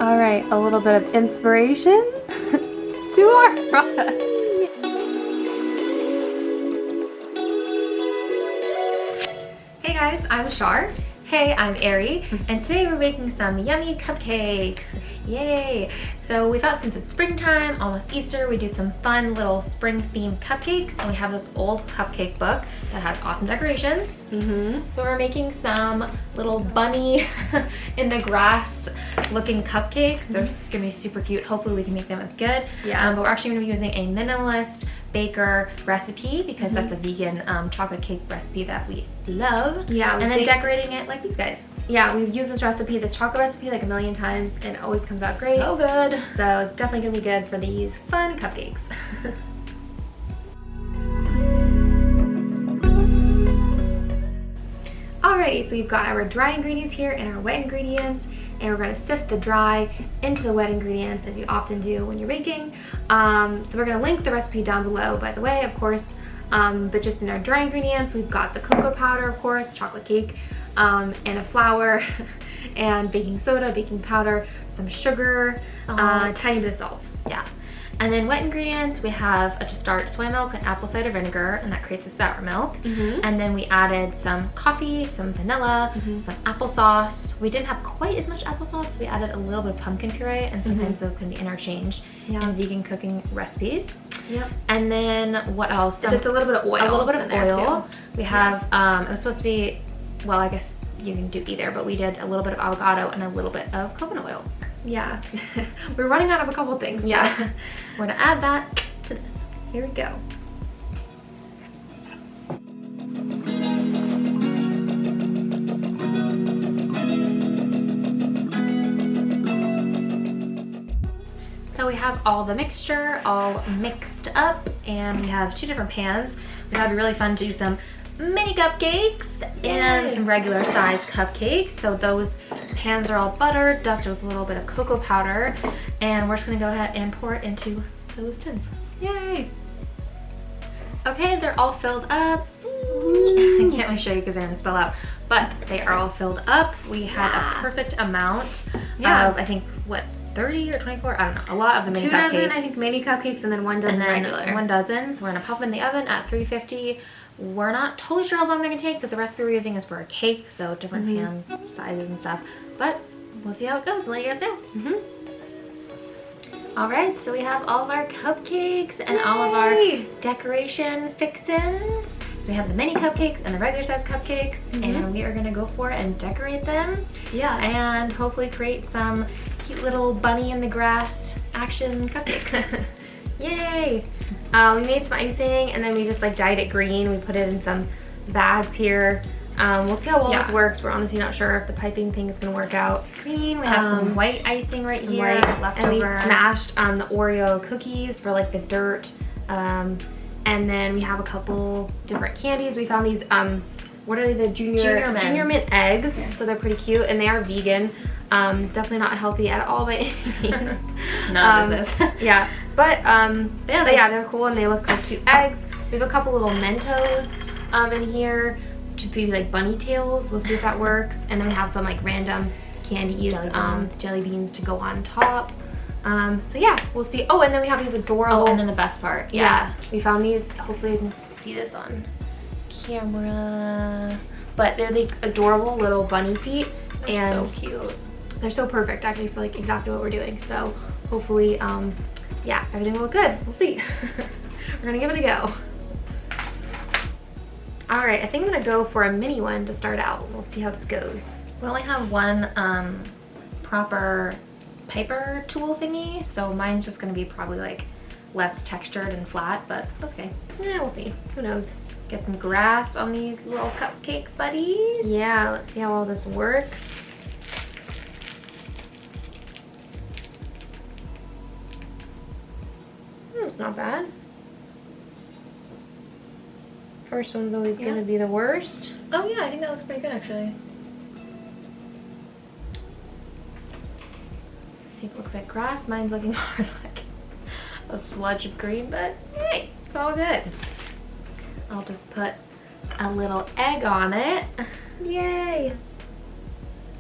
All right, a little bit of inspiration to our product. Hey guys, I'm Shar. Hey, I'm Ari, and today we're making some yummy cupcakes. Yay! So we thought since it's springtime, almost Easter, we do some fun little spring themed cupcakes, and we have this old cupcake book that has awesome decorations. So we're making some little bunny in the grass looking cupcakes. They're gonna be super cute. Hopefully we can make them as good. Yeah. But we're actually gonna be using a minimalist baker recipe because that's a vegan chocolate cake recipe that we love. Yeah, and then decorating it like these guys. Yeah, we've used this recipe, the chocolate recipe, like a million times, and it always comes out great. So good. So it's definitely gonna be good for these fun cupcakes. Alrighty, so we've got our dry ingredients here and our wet ingredients, and we're gonna sift the dry into the wet ingredients as you often do when you're baking. So we're gonna link the recipe down below, by the way, of course. But just in our dry ingredients, we've got the cocoa powder, of course, chocolate cake, and a flour, and baking soda, baking powder, some sugar, a tiny bit of salt. Yeah. And then wet ingredients, we have to start soy milk and apple cider vinegar, and that creates a sour milk. And then we added some coffee, some vanilla, some applesauce. We didn't have quite as much applesauce, so we added a little bit of pumpkin puree, and sometimes those can be interchanged in vegan cooking recipes. And then what else? Just a little bit of oil. A little bit of oil. We have, it was supposed to be, well, I guess you can do either, but we did a little bit of avocado and a little bit of coconut oil. Yeah. We're running out of a couple things. Yeah. So we're gonna add that to this. Here we go. So we have all the mixture all mixed up, and we have two different pans. We thought it'd be really fun to do some mini cupcakes and some regular sized cupcakes. So those pans are all buttered, dusted with a little bit of cocoa powder, and we're just gonna go ahead and pour it into those tins. Yay! Okay, they're all filled up. I can't really show you because they're gonna spill out, but they are all filled up. We had a perfect amount of, I think, what, 30 or 24? I don't know. A lot of the mini cupcakes. 2 dozen, I think, mini cupcakes, and then 1 dozen regular. 1 dozen. So we're gonna pop them in the oven at 350. We're not totally sure how long they're gonna take because the recipe we're using is for a cake, so different pan sizes and stuff. But we'll see how it goes and let you guys know. All right, so we have all of our cupcakes and all of our decoration fixins. So we have the mini cupcakes and the regular size cupcakes, and we are gonna go for it and decorate them. Yeah. And hopefully create some cute little bunny in the grass action cupcakes. Yay! We made some icing, and then we just like dyed it green. We put it in some bags here. We'll see how well this works. We're honestly not sure if the piping thing is gonna work out. Green. We have some white icing right here left and over. we smashed the Oreo cookies for like the dirt. And then we have a couple different candies. We found these what are the junior mint eggs? So they're pretty cute, and they are vegan. Definitely not healthy at all by any means. None of this is. Yeah, but yeah, they're cool, and they look like cute eggs. We have a couple little Mentos in here to be like bunny tails. We'll see if that works. And then we have some like random candies, jelly beans to go on top. So yeah, we'll see. Oh, and then we have these adorable. Oh, and then the best part. Yeah, we found these. Hopefully you can see this on camera. But they're like adorable little bunny feet. They're so cute. They're so perfect actually for like exactly what we're doing. So hopefully, yeah, everything will look good. We'll see. We're gonna give it a go. All right, I think I'm gonna go for a mini one to start out. We'll see how this goes. We only have one proper paper tool thingy, so mine's just gonna be probably like less textured and flat, but that's okay. Yeah, we'll see. Who knows? Get some grass on these little cupcake buddies. Yeah, let's see how all this works. It's not bad. First one's always gonna be the worst. Oh yeah, I think that looks pretty good actually. See if it looks like grass. Mine's looking more like a sludge of green, but hey, it's all good. I'll just put a little egg on it. Yay!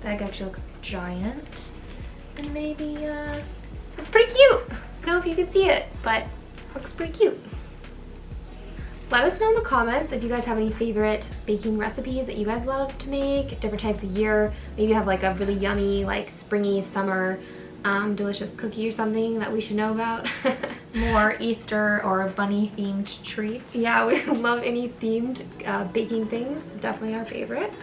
The egg actually looks giant. And maybe, It's pretty cute. I don't know if you can see it, but it looks pretty cute. Let us know in the comments if you guys have any favorite baking recipes that you guys love to make, different types of year. Maybe you have like a really yummy, like springy summer delicious cookie or something that we should know about. more Easter or bunny themed treats. Yeah, we love any themed baking things. Definitely our favorite.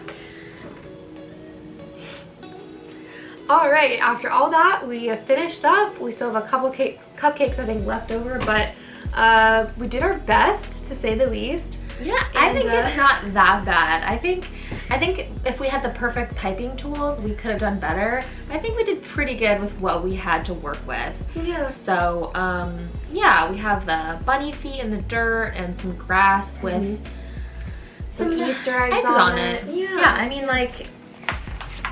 All right, after all that, we finished up. We still have a couple cupcakes I think left over, but we did our best to say the least. Yeah, I think it's not that bad. I think if we had the perfect piping tools, we could have done better. I think we did pretty good with what we had to work with. Yeah. So, yeah, we have the bunny feet in the dirt and some grass with some Easter eggs on it. Yeah, I mean, like,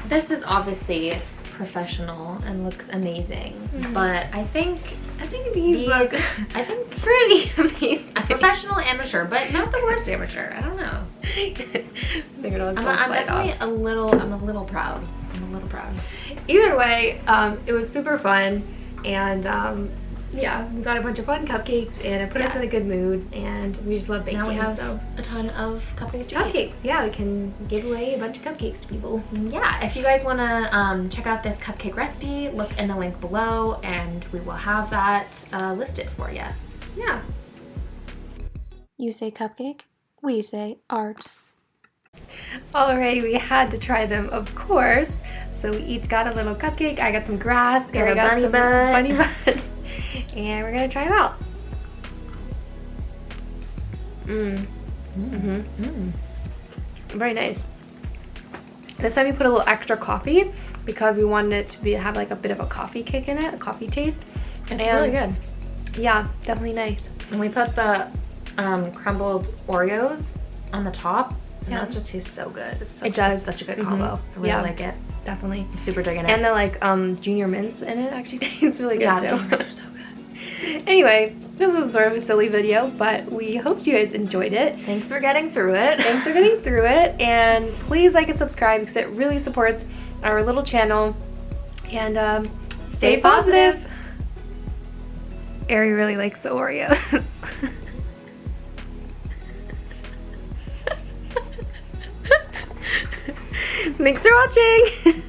this is obviously professional and looks amazing, but I think these look pretty amazing. A professional amateur, but not the worst amateur. I don't know. I'm definitely a little proud. I'm a little proud. Either way, it was super fun, and yeah, we got a bunch of fun cupcakes, and it put us in a good mood, and we just love baking. Now we have a ton of cupcakes to eat. Yeah, we can give away a bunch of cupcakes to people. Yeah, if you guys want to check out this cupcake recipe, look in the link below, and we will have that listed for you. Yeah. You say cupcake, we say art. Alright, we had to try them, of course. So we each got a little cupcake. I got some grass, Gary got some bunny butt. And we're gonna try them out. Very nice. This time we put a little extra coffee because we wanted it to have like a bit of a coffee kick in it, a coffee taste. It's really good. Yeah, definitely nice. And we put the crumbled Oreos on the top, and that just tastes so good. It does. Such a good combo. I really like it. Definitely. I'm super digging it. And the like junior mints in it actually tastes really good too. Yeah, they're so good. Anyway, this was sort of a silly video, but we hope you guys enjoyed it. Thanks for getting through it. Thanks for getting through it, and please like and subscribe because it really supports our little channel. And stay positive. Ari really likes the Oreos. Thanks for watching.